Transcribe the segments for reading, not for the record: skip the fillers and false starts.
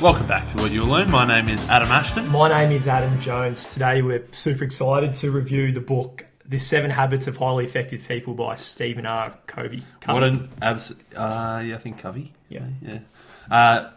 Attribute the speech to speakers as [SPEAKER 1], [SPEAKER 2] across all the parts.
[SPEAKER 1] Welcome back to What You'll Learn. My name is Adam Ashton.
[SPEAKER 2] My name is Adam Jones. Today we're super excited to review the book, The 7 Habits of Highly Effective People by Stephen R. Covey.
[SPEAKER 1] What an I think Covey.
[SPEAKER 2] Yeah.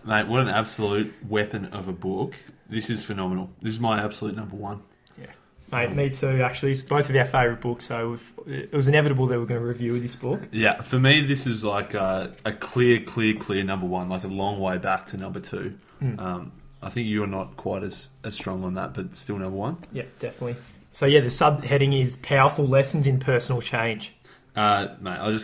[SPEAKER 1] Mate, what an absolute weapon of a book. This is phenomenal. This is my absolute number one.
[SPEAKER 2] Yeah. Mate, me too, actually. It's both of our favourite books, so it was inevitable that we're going to review this book.
[SPEAKER 1] Yeah, for me, this is like a clear number one, like a long way back to number two. I think you're not quite as strong on that, but still number one.
[SPEAKER 2] Yeah, definitely. So yeah, the subheading is Powerful Lessons in Personal Change.
[SPEAKER 1] Mate, I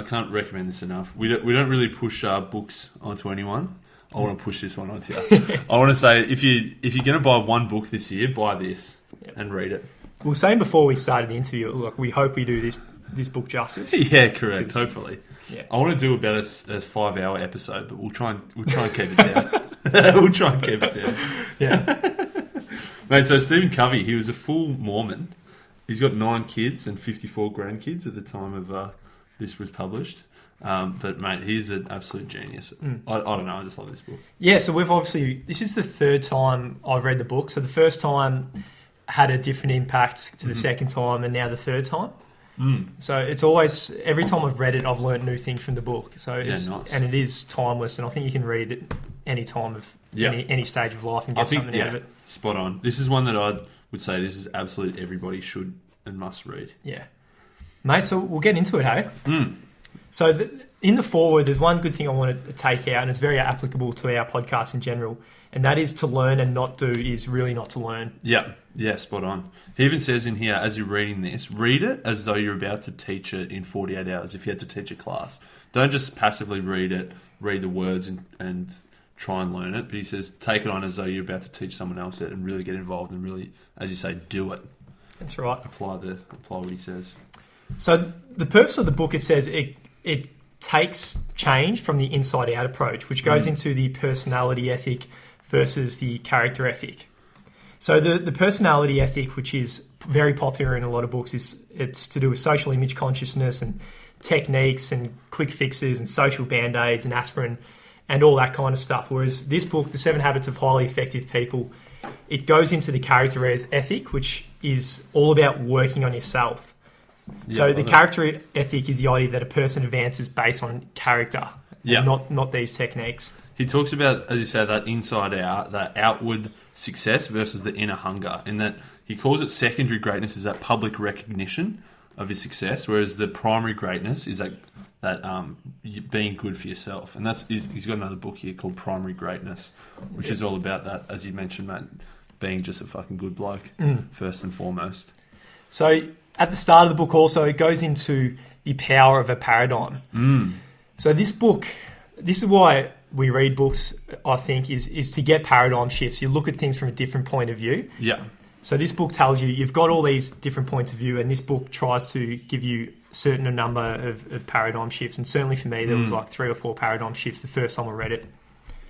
[SPEAKER 1] can't recommend this enough. We don't really push books onto anyone. I want to push this one onto you. I want to say, if you're going to buy one book this year, buy this and read it.
[SPEAKER 2] We were saying before we started the interview, look, we hope we do this book justice.
[SPEAKER 1] Yeah, correct. Hopefully.
[SPEAKER 2] Yeah.
[SPEAKER 1] I want to do about a 5-hour episode, but we'll try and keep it down. We'll try and keep it down.
[SPEAKER 2] Yeah.
[SPEAKER 1] Mate, so Stephen Covey, he was a full Mormon. He's got 9 kids and 54 grandkids at the time of this was published. But mate, he's an absolute genius. I don't know, I just love this book. Yeah, so this is the third time I've read the book. So the first time had a different impact to the second time, and now the third time. So it's always, every time I've read it, I've learned new things from the book. So nice. And it is timeless, and I think you can read it any time of any stage of life and get something out of it. Spot on. This is one that I would say this is absolute everybody should and must read.
[SPEAKER 2] Yeah. Mate, so we'll get into it, hey? So in the foreword, there's one good thing I want to take out, and it's very applicable to our podcast in general, and that is to learn and not do is really not to learn.
[SPEAKER 1] Yeah, spot on. He even says in here, as you're reading this, read it as though you're about to teach it in 48 hours if you had to teach a class. Don't just passively read it, read the words and try and learn it, but he says take it on as though you're about to teach someone else it and really get involved and really, as you say, do it.
[SPEAKER 2] That's right.
[SPEAKER 1] Apply what he says.
[SPEAKER 2] So the purpose of the book, it says it takes change from the inside out approach, which goes into the personality ethic versus the character ethic. So the personality ethic, which is very popular in a lot of books, it's to do with social image consciousness and techniques and quick fixes and social band-aids and aspirin and all that kind of stuff. Whereas this book, The 7 Habits of Highly Effective People, it goes into the character ethic, which is all about working on yourself. So the character ethic is the idea that a person advances based on character, not these techniques.
[SPEAKER 1] He talks about, as you say, that inside out, that outward success versus the inner hunger, in that he calls it secondary greatness is that public recognition of your success, whereas the primary greatness is that being good for yourself. And he's got another book here called Primary Greatness, which is all about that, as you mentioned, Matt, being just a fucking good bloke, first and foremost.
[SPEAKER 2] So at the start of the book also, it goes into the power of a paradigm. So this is why we read books, I think, is to get paradigm shifts. You look at things from a different point of view.
[SPEAKER 1] Yeah.
[SPEAKER 2] So this book tells you've got all these different points of view, and this book tries to give you a certain number of paradigm shifts. And certainly for me, there was like 3 or 4 paradigm shifts the first time I read it.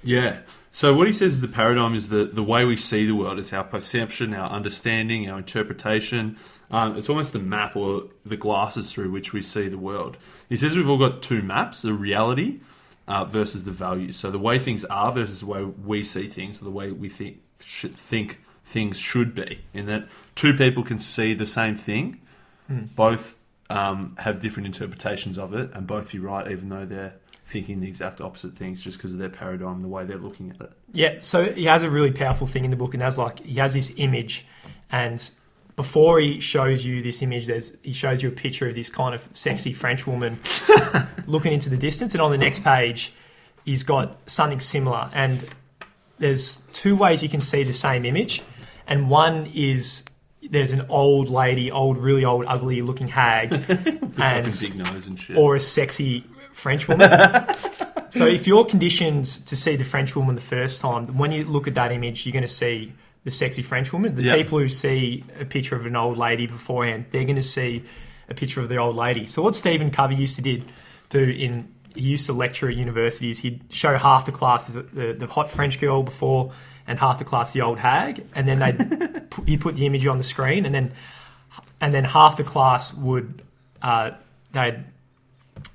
[SPEAKER 1] Yeah. So what he says is the paradigm is the way we see the world. It's our perception, our understanding, our interpretation. It's almost the map or the glasses through which we see the world. He says we've all got 2 maps, the reality versus the values. So the way things are versus the way we see things, or the way we think things should be. In that 2 people can see the same thing, both have different interpretations of it, and both be right, even though they're thinking the exact opposite things just because of their paradigm, the way they're looking at it.
[SPEAKER 2] Yeah, so he has a really powerful thing in the book, and that's like he has this image, and before he shows you this image, he shows you a picture of this kind of sexy French woman looking into the distance, and on the next page, he's got something similar, and there's 2 ways you can see the same image, and one is there's an old lady, really old, ugly looking hag,
[SPEAKER 1] and big nose and shit,
[SPEAKER 2] or a sexy French woman. So if you're conditioned to see the French woman the first time, when you look at that image, you're going to see the sexy French woman. The people who see a picture of an old lady beforehand, they're going to see a picture of the old lady. So what Stephen Covey used to do he used to lecture at universities. He'd show half the class the hot French girl before, and half the class the old hag, and then he'd put the image on the screen, and then half the class would they'd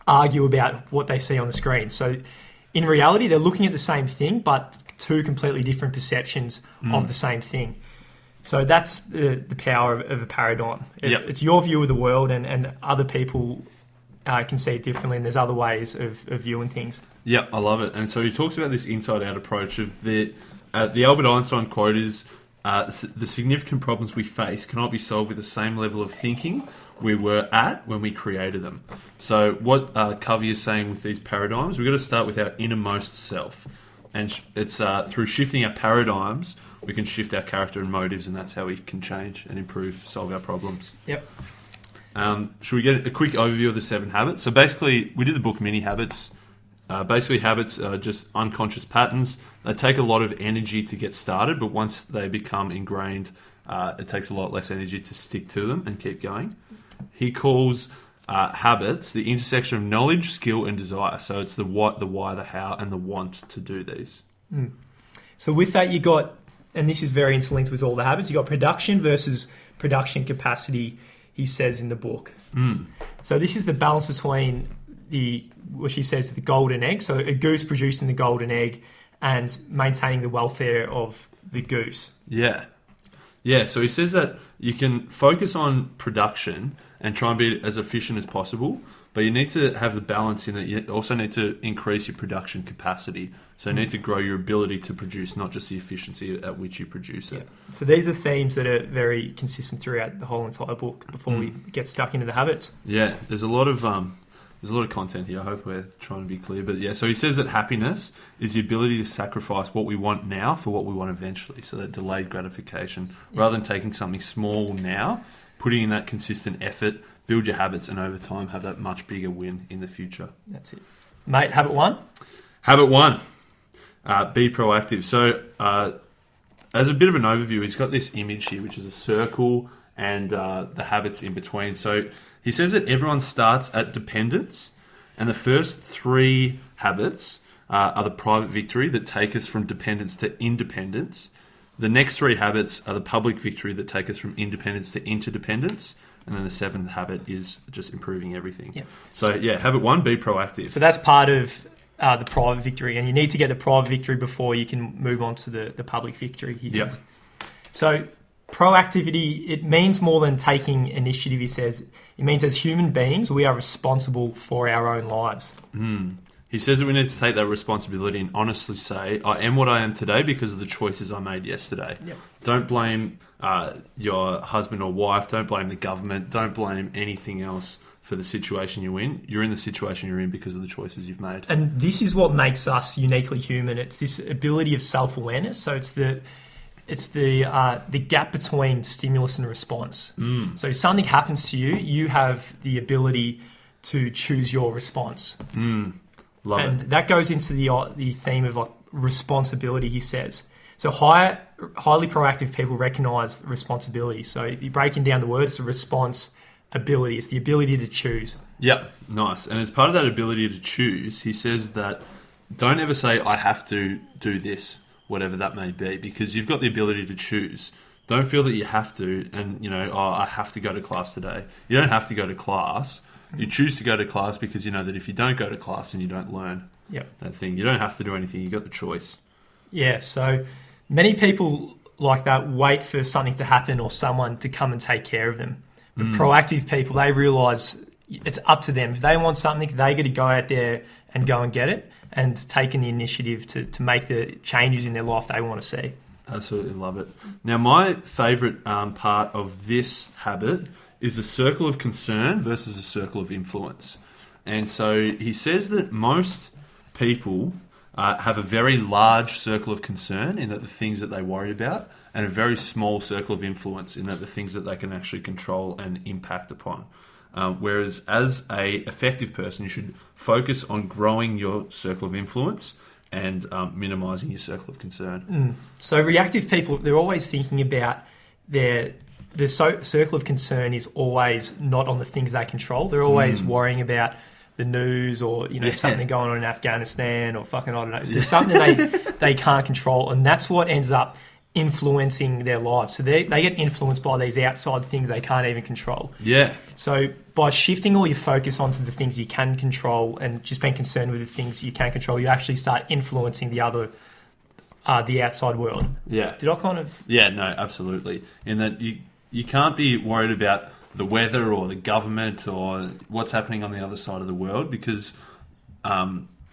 [SPEAKER 2] argue about what they see on the screen. So in reality, they're looking at the same thing, but two completely different perceptions of the same thing. So that's the power of a paradigm. It's your view of the world, and other people can see it differently, and there's other ways of viewing things.
[SPEAKER 1] Yeah, I love it. And so he talks about this inside-out approach of the Albert Einstein quote is, the significant problems we face cannot be solved with the same level of thinking we were at when we created them. So what Covey is saying with these paradigms, we've got to start with our innermost self. And it's through shifting our paradigms, we can shift our character and motives, and that's how we can change and improve, solve our problems.
[SPEAKER 2] Yep.
[SPEAKER 1] Should we get a quick overview of the 7 habits? So basically, we did the book Mini Habits. Basically, habits are just unconscious patterns. They take a lot of energy to get started, but once they become ingrained, it takes a lot less energy to stick to them and keep going. He calls habits the intersection of knowledge, skill, and desire. So it's the what, the why, the how, and the want to do these.
[SPEAKER 2] So with that, you got, and this is very interlinked with all the habits, you got production versus production capacity, he says in the book. So this is the balance between what she says, the golden egg. So a goose producing the golden egg and maintaining the welfare of the goose. Yeah.
[SPEAKER 1] So he says that you can focus on production and try and be as efficient as possible, but you need to have the balance in that you also need to increase your production capacity. So you need to grow your ability to produce, not just the efficiency at which you produce it.
[SPEAKER 2] So these are themes that are very consistent throughout the whole entire book before we get stuck into the habits.
[SPEAKER 1] Yeah, there's a lot of content here. I hope we're trying to be clear. But yeah, so he says that happiness is the ability to sacrifice what we want now for what we want eventually. So that delayed gratification, rather than taking something small now, putting in that consistent effort, build your habits, and over time have that much bigger win in the future.
[SPEAKER 2] That's it. Mate, habit 1?
[SPEAKER 1] Habit 1, be proactive. So as a bit of an overview, he's got this image here, which is a circle and the habits in between. So he says that everyone starts at dependence, and the first 3 habits are the private victory that take us from dependence to independence. The next 3 habits are the public victory that take us from independence to interdependence. And then the 7th habit is just improving everything. Yep. So habit 1, be proactive.
[SPEAKER 2] So that's part of the private victory, and you need to get the private victory before you can move on to the public victory.
[SPEAKER 1] Yep.
[SPEAKER 2] So proactivity, it means more than taking initiative, he says. It means as human beings, we are responsible for our own lives.
[SPEAKER 1] He says that we need to take that responsibility and honestly say, I am what I am today because of the choices I made yesterday.
[SPEAKER 2] Yep.
[SPEAKER 1] Don't blame your husband or wife. Don't blame the government. Don't blame anything else for the situation you're in. You're in the situation you're in because of the choices you've made.
[SPEAKER 2] And this is what makes us uniquely human. It's this ability of self-awareness. So it's the gap between stimulus and response. So if something happens to you, you have the ability to choose your response.
[SPEAKER 1] Love
[SPEAKER 2] and
[SPEAKER 1] it.
[SPEAKER 2] That goes into the theme of responsibility, he says. So highly proactive people recognise responsibility. So if you're breaking down the word, it's a response ability. It's the ability to choose.
[SPEAKER 1] Yep, nice. And as part of that ability to choose, he says that don't ever say, I have to do this, whatever that may be, because you've got the ability to choose. Don't feel that you have to, and I have to go to class today. You don't have to go to class. You choose to go to class because you know that if you don't go to class, then you don't learn that thing. You don't have to do anything. You've got the choice.
[SPEAKER 2] Yeah, so many people like that wait for something to happen or someone to come and take care of them. But proactive people, they realise it's up to them. If they want something, they got to go out there and go and get it and taking the initiative to make the changes in their life they want to see.
[SPEAKER 1] Absolutely love it. Now, my favourite part of this habit is the circle of concern versus the circle of influence. And so he says that most people have a very large circle of concern in that the things that they worry about, and a very small circle of influence in that the things that they can actually control and impact upon. Whereas as a effective person, you should focus on growing your circle of influence and minimising your circle of concern.
[SPEAKER 2] So reactive people, they're always thinking about the circle of concern is always not on the things they control. They're always worrying about the news or something going on in Afghanistan or fucking, I don't know. There's something they can't control, and that's what ends up influencing their lives. So they get influenced by these outside things they can't even control.
[SPEAKER 1] Yeah.
[SPEAKER 2] So by shifting all your focus onto the things you can control and just being concerned with the things you can control, you actually start influencing the other the outside world.
[SPEAKER 1] Yeah.
[SPEAKER 2] Did I kind of...
[SPEAKER 1] Yeah, no, absolutely. In that you can't be worried about the weather or the government or what's happening on the other side of the world, because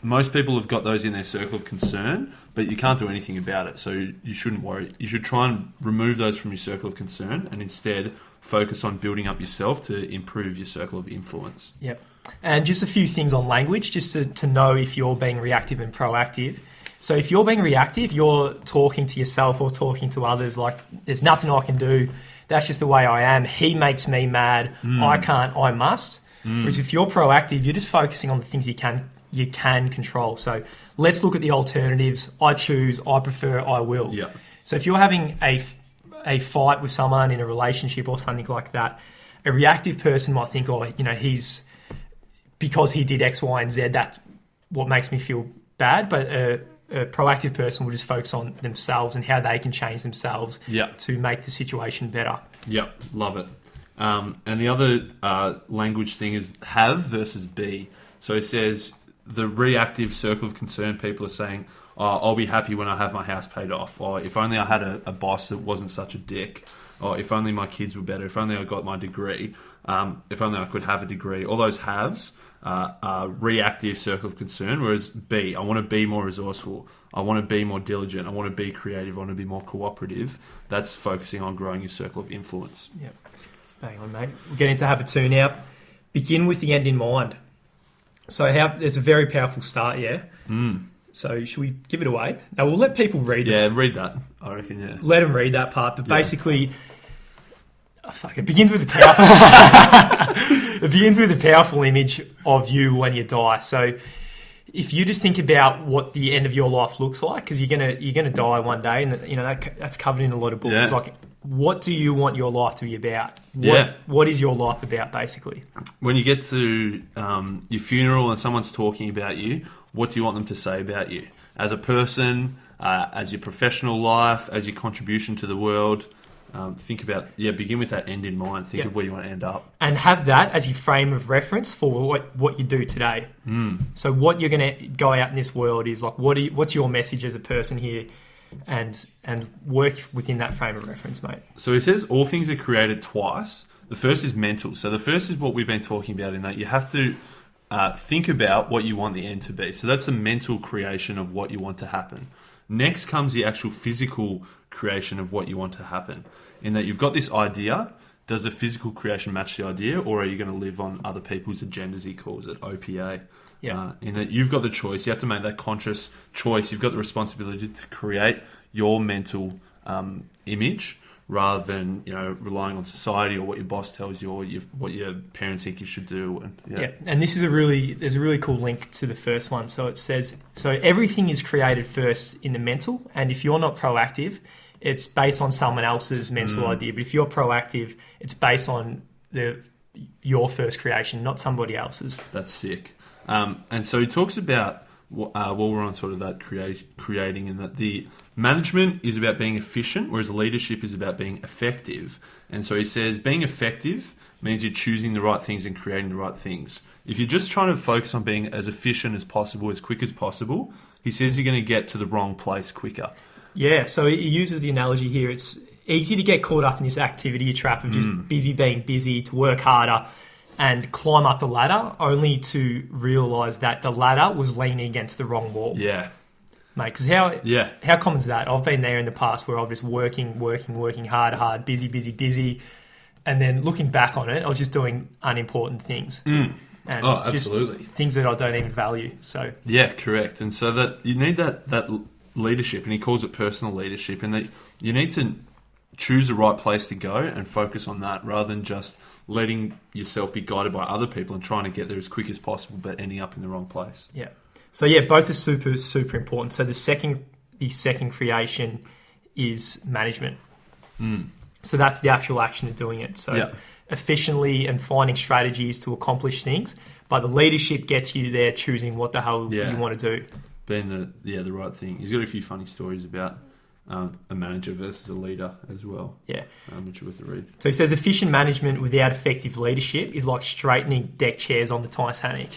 [SPEAKER 1] most people have got those in their circle of concern, but you can't do anything about it. So you shouldn't worry. You should try and remove those from your circle of concern and instead focus on building up yourself to improve your circle of influence.
[SPEAKER 2] Yep. And just a few things on language, just to know if you're being reactive and proactive. So if you're being reactive, you're talking to yourself or talking to others like, there's nothing I can do. That's just the way I am. He makes me mad. I can't, I must. Whereas if you're proactive, you're just focusing on the things you can control. So let's look at the alternatives. I choose, I prefer, I will.
[SPEAKER 1] Yeah.
[SPEAKER 2] So if you're having a fight with someone in a relationship or something like that, a reactive person might think, oh, he's... because he did X, Y, and Z, that's what makes me feel bad. But a proactive person will just focus on themselves and how they can change themselves to make the situation better.
[SPEAKER 1] Yep, love it. And the other language thing is have versus be. So it says the reactive circle of concern people are saying, I'll be happy when I have my house paid off, or if only I had a boss that wasn't such a dick, or if only my kids were better, if only I got my degree, if only I could have a degree. All those haves are reactive circle of concern, whereas be, I want to be more resourceful, I want to be more diligent, I want to be creative, I want to be more cooperative. That's focusing on growing your circle of influence.
[SPEAKER 2] Yep. Hang on, mate. We'll get into habit 2 now. Begin with the end in mind. So there's a very powerful start, yeah? So should we give it away? Now, we'll let people read it.
[SPEAKER 1] Yeah, read that, I reckon, yeah.
[SPEAKER 2] Let them read that part, but basically... it begins with a powerful... it begins with a powerful image of you when you die. So if you just think about what the end of your life looks like, because you're gonna die one day, and that's covered in a lot of books. It's like, what do you want your life to be about? What is your life about, basically? When
[SPEAKER 1] you get to your funeral and someone's talking about you, what do you want them to say about you? As a person, as your professional life, as your contribution to the world. Think about, begin with that end in mind. Think of where you want to end up. And have that as your frame of reference for what you do today. So what you're going to go out in this world is like, what's your message as a person here? And work within that frame of reference, mate. So he says all things are created twice. The first is mental. So the first is what we've been talking about, in that you have to think about what you want the end to be. So that's the mental creation of what you want to happen. Next comes the actual physical creation of what you want to happen. In that you've got this idea, does the physical creation match the idea, or are you going to live on other people's agendas, he calls it, OPA? In that you've got the choice, you have to make that conscious choice, you've got the responsibility to create your mental image, rather than relying on society or what your boss tells you or what your parents think you should do. And this is there's a really cool link to the first one. So it says, so everything is created first in the mental, and if you're not proactive, it's based on someone else's mental idea. But if you're proactive, it's based on your first creation, not somebody else's. That's sick. And so he talks about while we're on sort of that creating, and that the management is about being efficient, whereas leadership is about being effective. And so he says being effective means you're choosing the right things and creating the right things. If you're just trying to focus on being as efficient as possible, as quick as possible, he says you're going to get to the wrong place quicker. Yeah, so he uses the analogy here. It's easy to get caught up in this activity trap of just busy being busy, to work harder and climb up the ladder, only to realise that the ladder was leaning against the wrong wall. Yeah. Mate, because how common is that? I've been there in the past where I'm just working hard, busy. And then looking back on it, I was just doing unimportant things. And absolutely. Things that I don't even value. So yeah, correct. And so that you need that leadership, and he calls it personal leadership, and that you need to choose the right place to go and focus on that, rather than just letting yourself be guided by other people and trying to get there as quick as possible, but ending up in the wrong place. Yeah. So both are super, super important. So the second creation is management. So that's the actual action of doing it. So efficiently and finding strategies to accomplish things, but the leadership gets you there choosing what the hell you want to do. Being the right thing. He's got a few funny stories about a manager versus a leader as well. Yeah. Which are worth a read. So he says efficient management without effective leadership is like straightening deck chairs on the Titanic.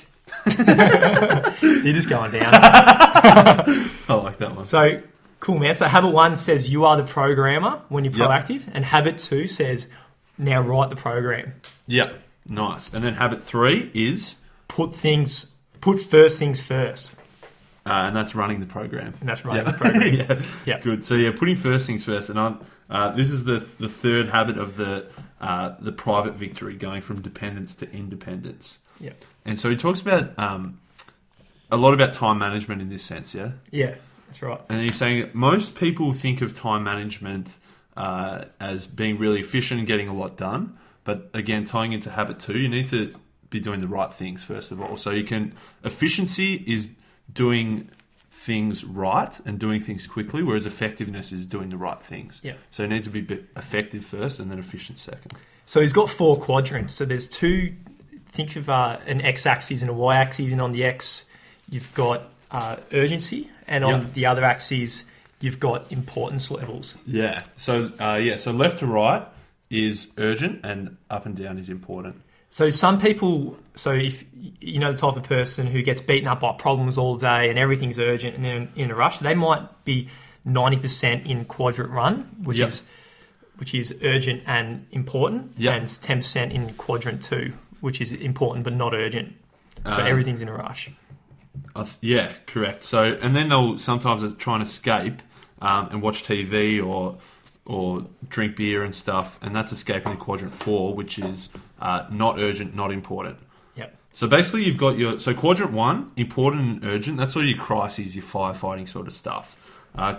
[SPEAKER 1] You're just going down. I like that one. So
[SPEAKER 2] Cool, man. So habit 1 says you are the programmer when you're
[SPEAKER 1] Yep.
[SPEAKER 2] proactive, and habit 2 says now write the program.
[SPEAKER 1] Yep. Nice. And then habit 3 is,
[SPEAKER 2] Put first things first,
[SPEAKER 1] and that's running the program.
[SPEAKER 2] and that's running the program.
[SPEAKER 1] Yeah.
[SPEAKER 2] Yeah.
[SPEAKER 1] Good. So putting first things first, and this is the third habit of the private victory, going from dependence to independence.
[SPEAKER 2] Yeah.
[SPEAKER 1] And so he talks about a lot about time management in this sense, yeah?
[SPEAKER 2] Yeah, that's right.
[SPEAKER 1] And he's saying that most people think of time management as being really efficient and getting a lot done. But again, tying into habit 2, you need to be doing the right things first of all. So efficiency is doing things right and doing things quickly, whereas effectiveness is doing the right things.
[SPEAKER 2] Yeah.
[SPEAKER 1] So you need to be effective first and then efficient second.
[SPEAKER 2] So he's got 4 quadrants. So there's 2. Think of an x-axis and a y-axis, and on the x you've got urgency, and on the other axis you've got importance levels.
[SPEAKER 1] Yeah. So so left to right is urgent, and up and down is important.
[SPEAKER 2] So some people, if you know the type of person who gets beaten up by problems all day and everything's urgent and then in a rush, they might be 90% in quadrant 1, which is urgent and important, and 10% in quadrant 2, which is important but not urgent. So everything's in a rush.
[SPEAKER 1] Yeah, correct. So, and then they'll sometimes try and escape and watch TV or drink beer and stuff, and that's escaping to quadrant 4, which is not urgent, not important.
[SPEAKER 2] Yep.
[SPEAKER 1] So basically you've got quadrant 1, important and urgent, that's all your crises, your firefighting sort of stuff.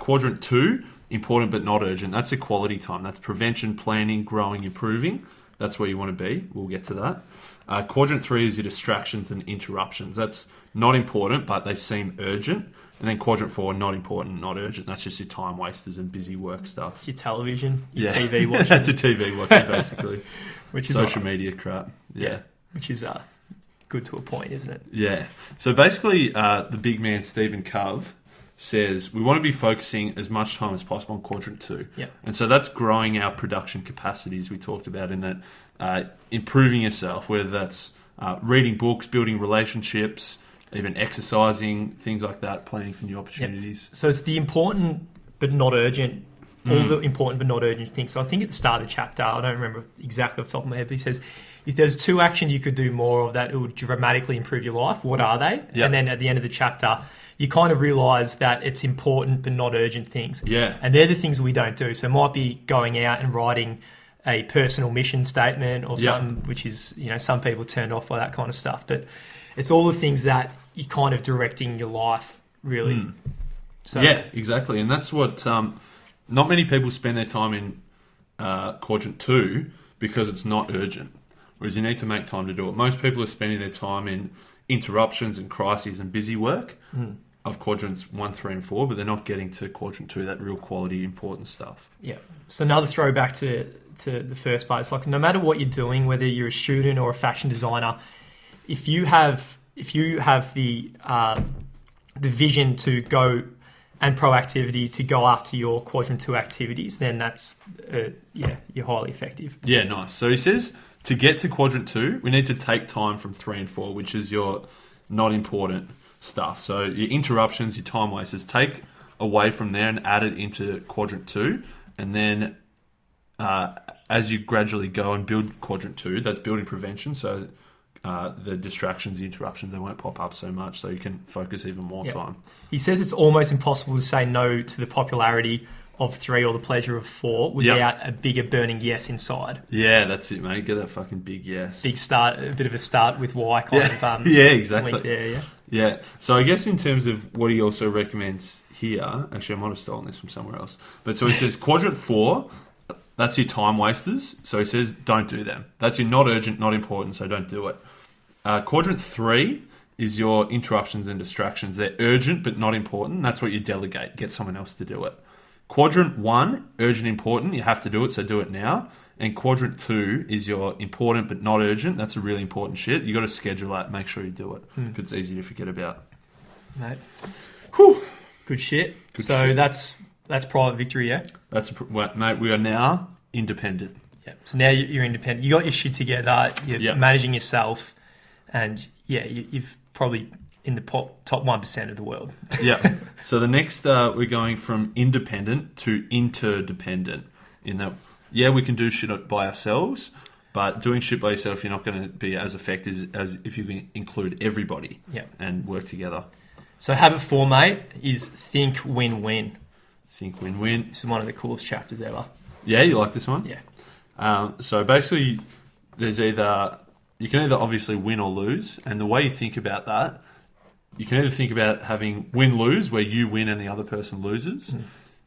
[SPEAKER 1] Quadrant 2, important but not urgent, that's the quality time, that's prevention, planning, growing, improving. That's where you want to be. We'll get to that. Quadrant 3 is your distractions and interruptions. That's not important, but they seem urgent. And then quadrant 4, not important, not urgent. That's just your time wasters and busy work stuff.
[SPEAKER 2] It's your television, your TV watching.
[SPEAKER 1] That's a TV watching, basically.
[SPEAKER 2] Which is
[SPEAKER 1] social media crap. Yeah.
[SPEAKER 2] Which is good to a point, isn't it?
[SPEAKER 1] Yeah. So basically, the big man, Stephen Cove, says we want to be focusing as much time as possible on quadrant 2.
[SPEAKER 2] Yeah.
[SPEAKER 1] And so that's growing our production capacities we talked about in that, improving yourself, whether that's reading books, building relationships, even exercising, things like that, planning for new opportunities.
[SPEAKER 2] So it's the important but not urgent, all the important but not urgent things. So I think at the start of the chapter, I don't remember exactly off the top of my head, but he says, if there's 2 actions you could do more of that, it would dramatically improve your life, what are they?
[SPEAKER 1] Yep.
[SPEAKER 2] And then at the end of the chapter, you kind of realise that it's important but not urgent things.
[SPEAKER 1] Yeah.
[SPEAKER 2] And they're the things we don't do. So it might be going out and writing a personal mission statement or something, which is, some people turned off by that kind of stuff. But it's all the things that you're kind of directing your life, really. So,
[SPEAKER 1] yeah, exactly. And that's what not many people spend their time in quadrant 2 because it's not urgent, whereas you need to make time to do it. Most people are spending their time in interruptions and crises and busy work of quadrants 1, 3, and 4, but they're not getting to quadrant 2, that real quality, important stuff.
[SPEAKER 2] Yeah. So another throwback to the first part, it's like no matter what you're doing, whether you're a student or a fashion designer, if you have the vision to go and proactivity to go after your quadrant 2 activities, then that's you're highly effective.
[SPEAKER 1] Yeah, nice. So he says to get to quadrant 2, we need to take time from 3 and 4, which is your not important stuff. So your interruptions, your time wasters, take away from there and add it into quadrant 2, and then as you gradually go and build quadrant 2, that's building prevention. So the distractions, the interruptions, they won't pop up so much, so you can focus even more time.
[SPEAKER 2] He says it's almost impossible to say no to the popularity of 3 or the pleasure of 4 without a bigger burning yes inside.
[SPEAKER 1] Yeah, that's it, mate. Get that fucking big yes.
[SPEAKER 2] Big start, a bit of a start with why kind of
[SPEAKER 1] yeah, exactly.
[SPEAKER 2] link there,
[SPEAKER 1] Yeah. So I guess in terms of what he also recommends here, actually I might have stolen this from somewhere else, but so he says quadrant 4, that's your time wasters. So he says don't do them. That's your not urgent, not important, so don't do it. Quadrant 3 is your interruptions and distractions. They're urgent but not important. That's what you delegate. Get someone else to do it. Quadrant 1, urgent, important. You have to do it, so do it now. And quadrant 2 is your important but not urgent. That's a really important shit. You got to schedule that. Make sure you do it. Because it's easy to forget about.
[SPEAKER 2] Mate.
[SPEAKER 1] Whew.
[SPEAKER 2] Good shit.
[SPEAKER 1] Good
[SPEAKER 2] so
[SPEAKER 1] shit.
[SPEAKER 2] That's private victory, yeah?
[SPEAKER 1] Mate, we are now independent.
[SPEAKER 2] Yeah. So now you're independent. You got your shit together. You're managing yourself. And, you've probably in the top 1% of the world.
[SPEAKER 1] Yeah. So the next, we're going from independent to interdependent. In that, yeah, we can do shit by ourselves, but doing shit by yourself, you're not going to be as effective as if you can include everybody and work together.
[SPEAKER 2] So habit 4, mate, is think win-win.
[SPEAKER 1] Think win-win.
[SPEAKER 2] This is one of the coolest chapters ever.
[SPEAKER 1] Yeah, you like this one?
[SPEAKER 2] Yeah.
[SPEAKER 1] So basically, you can either obviously win or lose, and the way you think about that, you can either think about having win-lose, where you win and the other person loses.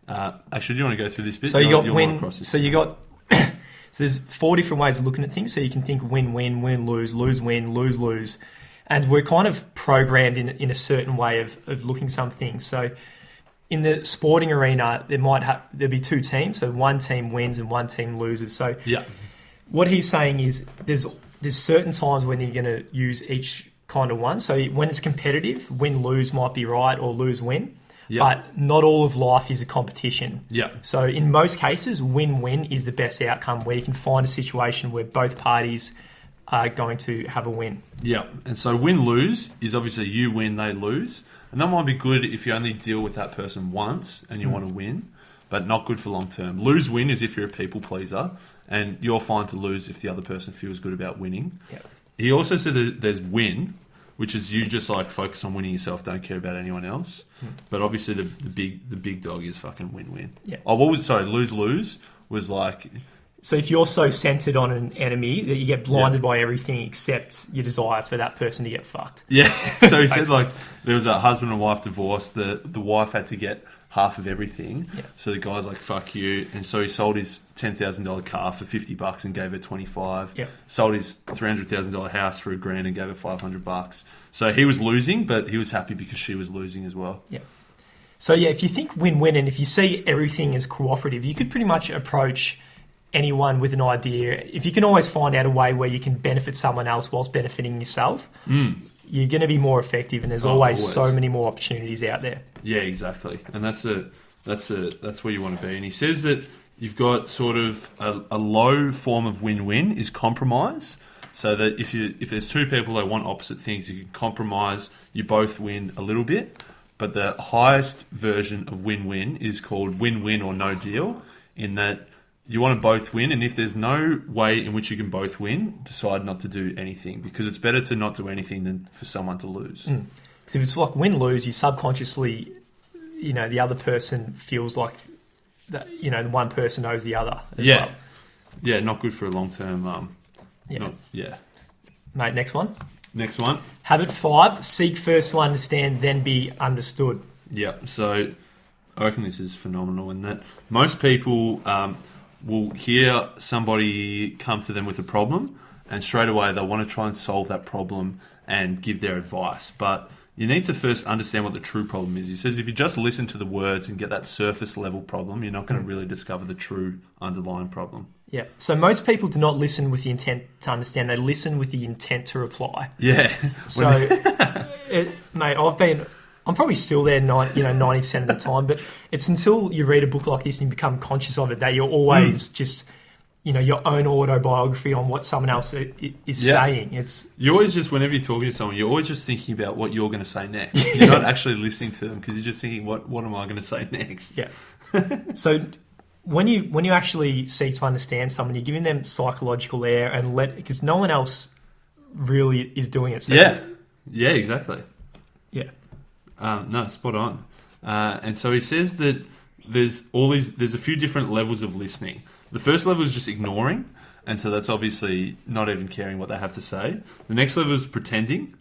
[SPEAKER 1] Actually, do you want to go through this bit?
[SPEAKER 2] So you got win. So you got. So there's 4 different ways of looking at things. So you can think win-win, win-lose, lose-win, lose-lose, and we're kind of programmed in a certain way of looking some things. So in the sporting arena, there'll be 2 teams. So one team wins and one team loses. So what he's saying is there's certain times when you're going to use each kind of one. So when it's competitive, win-lose might be right, or lose-win. But not all of life is a competition. So in most cases, win-win is the best outcome, where you can find a situation where both parties are going to have a win.
[SPEAKER 1] And so win-lose is obviously you win, they lose. And that might be good if you only deal with that person once and you want to win, but not good for long term. Lose-win is if you're a people pleaser, and you're fine to lose if the other person feels good about winning. He also said that there's win, which is you just like focus on winning yourself, don't care about anyone else. But obviously the big dog is fucking win-win. Lose-lose was like...
[SPEAKER 2] So if you're so centered on an enemy that you get blinded by everything except your desire for that person to get fucked.
[SPEAKER 1] So he said like there was a husband and wife divorce. The wife had to get half of everything. So the guy's like, fuck you. And so he sold his $10,000 car for $50 and gave her $25. Sold his $300,000 house for $1,000 and gave her $500. So he was losing, but he was happy because she was losing as well.
[SPEAKER 2] So if you think win-win, and if you see everything as cooperative, you could pretty much approach anyone with an idea. If you can always find out a way where you can benefit someone else whilst benefiting yourself, you're going to be more effective, and there's always so many more opportunities out there. Yeah,
[SPEAKER 1] exactly. And that's where you want to be. And he says that you've got sort of a low form of win-win is compromise. So that if there's 2 people that want opposite things, you can compromise, you both win a little bit. But the highest version of win-win is called win-win or no deal, in that you want to both win, and if there's no way in which you can both win, decide not to do anything, because it's better to not do anything than for someone to lose.
[SPEAKER 2] Because if it's like win-lose, you subconsciously, the other person feels like that, the one person knows the other as well.
[SPEAKER 1] Yeah, not good for a long-term...
[SPEAKER 2] Mate, next one. Habit 5, seek first to understand, then be understood.
[SPEAKER 1] So I reckon this is phenomenal in that most people... will hear somebody come to them with a problem, and straight away they'll want to try and solve that problem and give their advice. But you need to first understand what the true problem is. He says if you just listen to the words and get that surface level problem, you're not going to really discover the true underlying problem.
[SPEAKER 2] So most people do not listen with the intent to understand. They listen with the intent to reply. So, mate, I'm probably still there 90% of the time, but it's until you read a book like this and you become conscious of it that you're always just, your own autobiography on what someone else is saying.
[SPEAKER 1] You always just, whenever you're talking to someone, you're always just thinking about what you're going to say next. You're not actually listening to them because you're just thinking, what am I going to say next?
[SPEAKER 2] So when you actually seek to understand someone, you're giving them psychological air and because no one else really is doing it. So
[SPEAKER 1] Exactly. No, spot on. And so he says that there's a few different levels of listening. The first level is just ignoring, and so that's obviously not even caring what they have to say. The next level is pretending,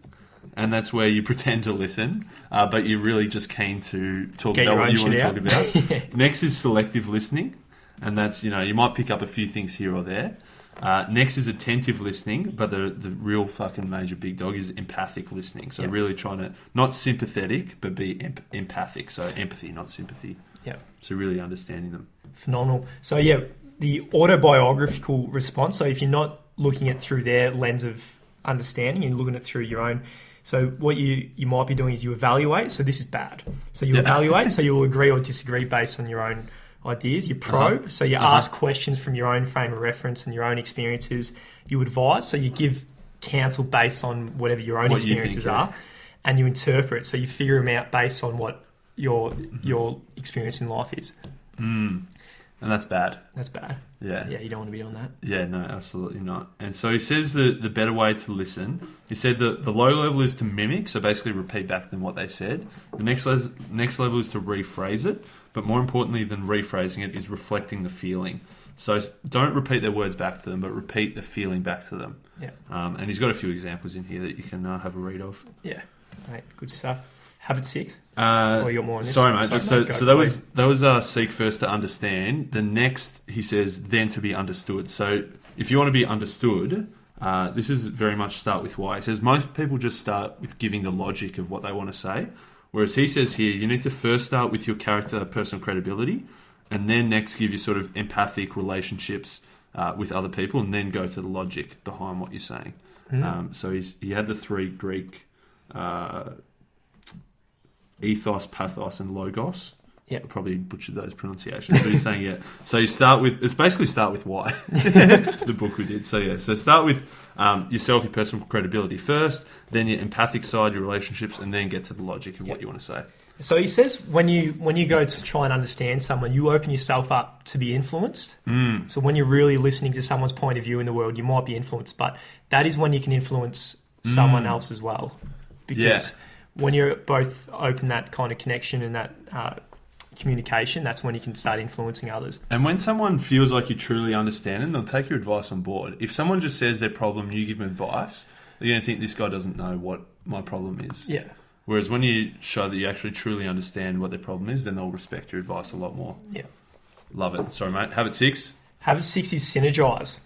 [SPEAKER 1] and that's where you pretend to listen, but you're really just keen to talk about what you want to talk about. Next is selective listening, and that's, you might pick up a few things here or there. Next is attentive listening, but the real fucking major big dog is empathic listening. So really trying to, not sympathetic, but be empathic. So empathy, not sympathy. So really understanding them. Phenomenal.
[SPEAKER 2] So the autobiographical response. So if you're not looking at through their lens of understanding, you're looking at through your own. So what you might be doing is you evaluate. So this is bad. So you evaluate. So you'll agree or disagree based on your own ideas. You probe. So you ask questions from your own frame of reference and your own experiences. You advise. So you give counsel based on whatever your own experiences are. and you interpret. So you figure them out based on what your experience in life is.
[SPEAKER 1] And that's bad.
[SPEAKER 2] That's bad.
[SPEAKER 1] Yeah.
[SPEAKER 2] Yeah, you don't want to be doing that.
[SPEAKER 1] Yeah, no, absolutely not. And so he says the better way to listen, he said that the low level is to mimic, so basically repeat back to them what they said. The next level is to rephrase it, but more importantly than rephrasing it is reflecting the feeling. So don't repeat their words back to them, but repeat the feeling back to them.
[SPEAKER 2] Yeah.
[SPEAKER 1] And he's got a few examples in here that you can have a read of.
[SPEAKER 2] Yeah. Right, good stuff. Habit 6? Or you're more on this?
[SPEAKER 1] Sorry, mate. So that was seek first to understand. The next, he says, then to be understood. So if you want to be understood, this is very much start with why. He says most people just start with giving the logic of what they want to say, whereas he says here you need to first start with your character, personal credibility, and then next give your sort of empathic relationships with other people, and then go to the logic behind what you're saying. So he had the 3 Greek ethos, pathos, and logos.
[SPEAKER 2] Yeah,
[SPEAKER 1] I probably butchered those pronunciations, but he's saying So you start with start with why. The book we did. So start with yourself, your personal credibility first, then your empathic side, your relationships, and then get to the logic of what you want to say.
[SPEAKER 2] So he says when you go to try and understand someone, you open yourself up to be influenced. So when you're really listening to someone's point of view in the world, you might be influenced, but that is when you can influence someone else as well. Because when you're both open that kind of connection and that communication, that's when you can start influencing others.
[SPEAKER 1] And when someone feels like you truly understand them, they'll take your advice on board. If someone just says their problem, you give them advice, they're going to think this guy doesn't know what my problem is.
[SPEAKER 2] Yeah.
[SPEAKER 1] Whereas when you show that you actually truly understand what their problem is, then they'll respect your advice a lot more.
[SPEAKER 2] Yeah.
[SPEAKER 1] Love it. Sorry, mate. Habit 6?
[SPEAKER 2] Habit 6 is synergise.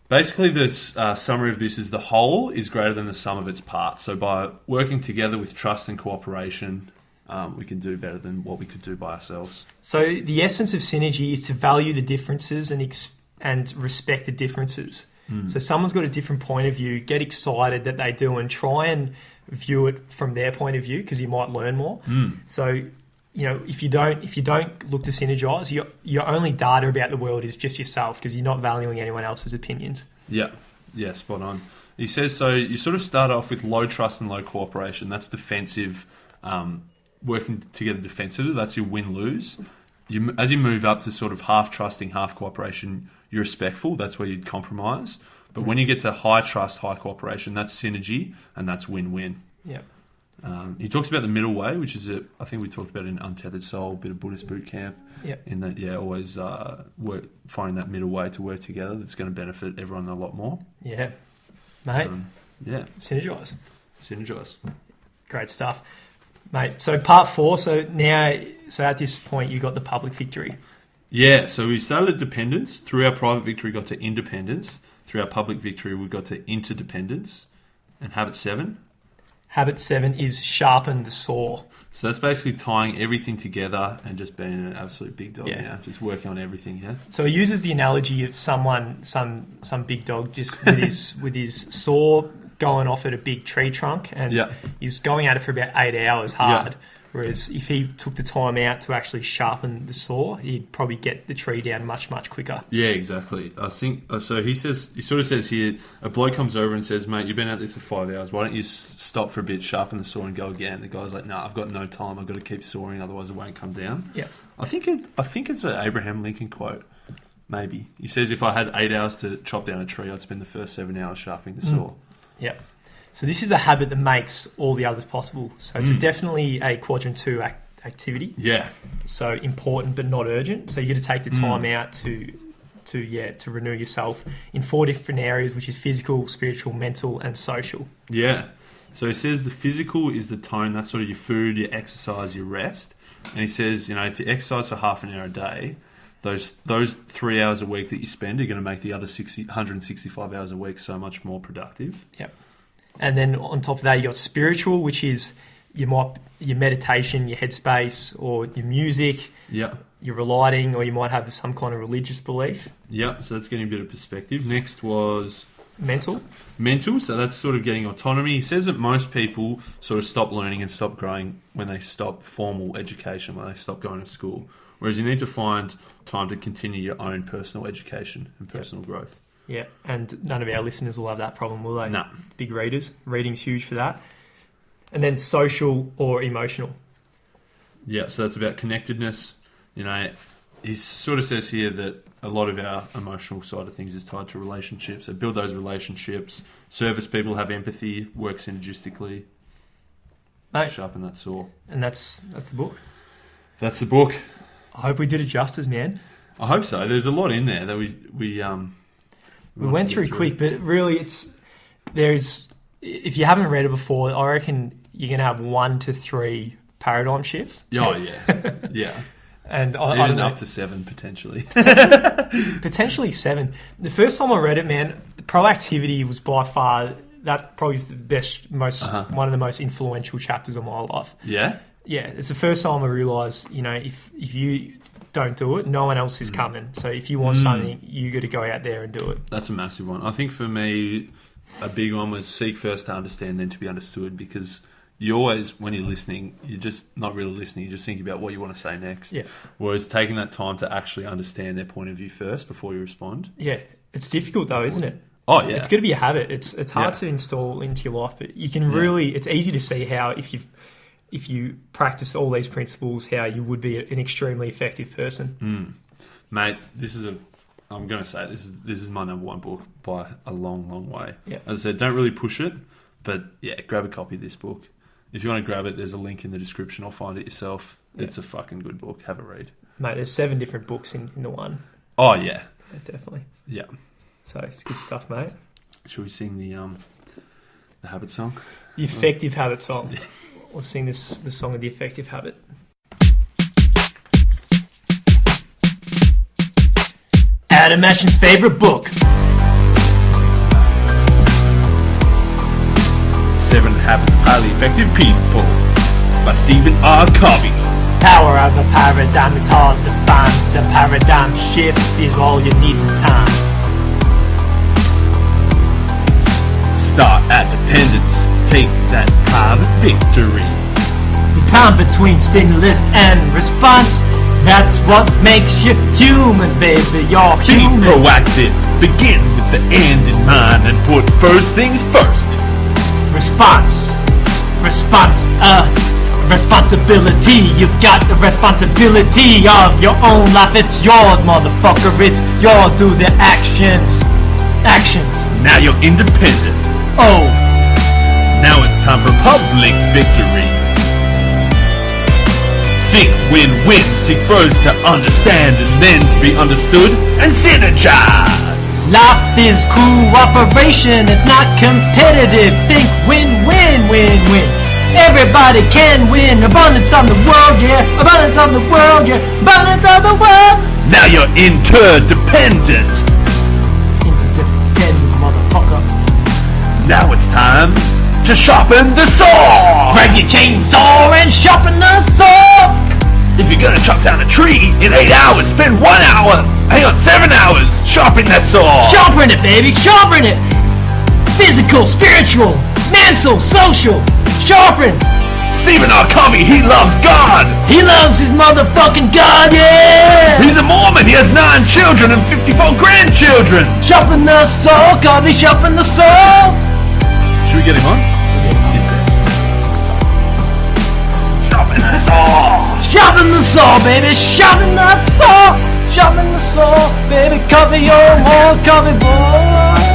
[SPEAKER 1] Basically, the summary of this is the whole is greater than the sum of its parts. So by working together with trust and cooperation, we can do better than what we could do by ourselves.
[SPEAKER 2] So the essence of synergy is to value the differences and respect the differences. So if someone's got a different point of view, get excited that they do and try and view it from their point of view because you might learn more. So, if you don't look to synergise, your only data about the world is just yourself because you're not valuing anyone else's opinions. Yeah,
[SPEAKER 1] spot on. He says, so you sort of start off with low trust and low cooperation. That's defensive, working together defensively. That's your win-lose. As you move up to sort of half trusting, half cooperation, you're respectful. That's where you'd compromise. But when you get to high trust, high cooperation, that's synergy and that's win-win.
[SPEAKER 2] Yeah.
[SPEAKER 1] He talks about the middle way, which is I think we talked about in Untethered Soul, a bit of Buddhist boot camp.
[SPEAKER 2] Yeah.
[SPEAKER 1] In that, always finding that middle way to work together that's going to benefit everyone a lot more.
[SPEAKER 2] Yeah. Mate. Synergise. Great stuff. Mate, so part 4, so at this point you got the public victory.
[SPEAKER 1] Yeah, so we started at dependence. Through our private victory, we got to independence. Through our public victory, we got to interdependence. And habit 7?
[SPEAKER 2] Habit 7 is sharpen the saw.
[SPEAKER 1] So that's basically tying everything together and just being an absolute big dog now. Just working on everything, yeah?
[SPEAKER 2] So he uses the analogy of some big dog just with his saw going off at a big tree trunk and he's going at it for about 8 hours hard. Whereas if he took the time out to actually sharpen the saw, he'd probably get the tree down much, much quicker. Yeah,
[SPEAKER 1] exactly. I think so. He sort of says here, a bloke comes over and says, "Mate, you've been at this for 5 hours. Why don't you stop for a bit, sharpen the saw, and go again?" The guy's like, "No, I've got no time. I've got to keep sawing, otherwise it won't come down."
[SPEAKER 2] Yeah,
[SPEAKER 1] I think it's an Abraham Lincoln quote. Maybe he says, "If I had 8 hours to chop down a tree, I'd spend the first 7 hours sharpening the saw."
[SPEAKER 2] Yeah. So this is a habit that makes all the others possible. So it's definitely a quadrant 2 activity.
[SPEAKER 1] Yeah.
[SPEAKER 2] So important but not urgent. So you got to take the time out to renew yourself in 4 different areas, which is physical, spiritual, mental, and social.
[SPEAKER 1] Yeah. So he says the physical is the tone. That's sort of your food, your exercise, your rest. And he says, if you exercise for half an hour a day, those 3 hours a week that you spend are going to make the other 165 hours a week so much more productive.
[SPEAKER 2] Yep. And then on top of that, you got spiritual, which is your meditation, your headspace, or your music, your relighting, or you might have some kind of religious belief. Yeah,
[SPEAKER 1] so that's getting a bit of perspective. Next was
[SPEAKER 2] mental,
[SPEAKER 1] so that's sort of getting autonomy. He says that most people sort of stop learning and stop growing when they stop formal education, when they stop going to school. Whereas you need to find time to continue your own personal education and personal growth.
[SPEAKER 2] Yeah, and none of our listeners will have that problem, will they?
[SPEAKER 1] No.
[SPEAKER 2] Big readers. Reading's huge for that. And then social or emotional.
[SPEAKER 1] Yeah, so that's about connectedness. You know, he sort of says here that a lot of our emotional side of things is tied to relationships. So build those relationships, service people, have empathy, work synergistically, sharpen that saw.
[SPEAKER 2] And that's the book.
[SPEAKER 1] That's the book.
[SPEAKER 2] I hope we did it justice, man.
[SPEAKER 1] I hope so. There's a lot in there that we
[SPEAKER 2] went through quick, but really if you haven't read it before, I reckon you're going to have 1 to 3 paradigm shifts.
[SPEAKER 1] Oh, yeah. Yeah.
[SPEAKER 2] And I
[SPEAKER 1] even
[SPEAKER 2] don't know.
[SPEAKER 1] up to 7, potentially.
[SPEAKER 2] Potentially 7. The first time I read it, man, Proactivity was by far, that probably is the best, one of the most influential chapters of my life.
[SPEAKER 1] Yeah?
[SPEAKER 2] Yeah, it's the first time I realised, you know, if you don't do it, no one else is coming. So if you want something, you got to go out there and do it.
[SPEAKER 1] That's a massive one. I think for me, a big one was seek first to understand, then to be understood, because you always, when you're listening, you're just not really listening. You're just thinking about what you want to say next.
[SPEAKER 2] Yeah.
[SPEAKER 1] Whereas taking that time to actually understand their point of view first before you respond.
[SPEAKER 2] Yeah. It's difficult though, isn't it?
[SPEAKER 1] Oh, yeah.
[SPEAKER 2] It's got to be a habit. It's hard to install into your life, but you can really, it's easy to see how if you practice all these principles, how you would be an extremely effective person.
[SPEAKER 1] Mate, I'm going to say this is my number one book by a long, long way.
[SPEAKER 2] Yeah.
[SPEAKER 1] As I said, don't really push it, but yeah, grab a copy of this book. If you want to grab it, there's a link in the description. I'll find it yourself. Yeah. It's a fucking good book. Have a read.
[SPEAKER 2] Mate, there's 7 different books in the one.
[SPEAKER 1] Oh, yeah.
[SPEAKER 2] Definitely.
[SPEAKER 1] Yeah.
[SPEAKER 2] So it's good stuff, mate.
[SPEAKER 1] Should we sing the habit song?
[SPEAKER 2] The effective habit song. Yeah. Let's sing the song of the effective habit. Adam Ashton's favorite book.
[SPEAKER 1] 7 Habits of Highly Effective People by Stephen R. Covey.
[SPEAKER 2] Power of the paradigm is hard to find. The paradigm shift is all you need in time.
[SPEAKER 1] Start at dependence. Take that private victory.
[SPEAKER 2] The time between stimulus and response, that's what makes you human, baby. You're human.
[SPEAKER 1] Be proactive. Begin with the end in mind and put first things first.
[SPEAKER 2] Responsibility. You've got the responsibility of your own life. It's yours, motherfucker. It's yours. Do the actions.
[SPEAKER 1] Now you're independent.
[SPEAKER 2] Oh.
[SPEAKER 1] Now it's time for public victory. Think win-win. Seek first to understand and then to be understood and synergize.
[SPEAKER 2] Life is cooperation, it's not competitive. Think win-win, win-win. Everybody can win. Abundance on the world, yeah. Abundance on the world, yeah. Abundance on the world.
[SPEAKER 1] Now you're interdependent.
[SPEAKER 2] Interdependent, motherfucker.
[SPEAKER 1] Now it's time to sharpen the saw.
[SPEAKER 2] Grab your chainsaw and sharpen the saw.
[SPEAKER 1] If you're gonna chop down a tree in 8 hours, spend 1 hour. Hang on, 7 hours. Sharpen that saw.
[SPEAKER 2] Sharpen it, baby. Sharpen it. Physical, spiritual, mental, social. Sharpen.
[SPEAKER 1] Stephen R. Covey, he loves God.
[SPEAKER 2] He loves his motherfucking God, yeah.
[SPEAKER 1] He's a Mormon. He has 9 children and 54 grandchildren.
[SPEAKER 2] Sharpen the saw, Covey. Sharpen the saw.
[SPEAKER 1] Should we get him on? He's there. Sharpen the saw.
[SPEAKER 2] Sharpen the saw, baby. Sharpen the saw. Sharpen the saw, baby. Covey, oh, more Covey, boy.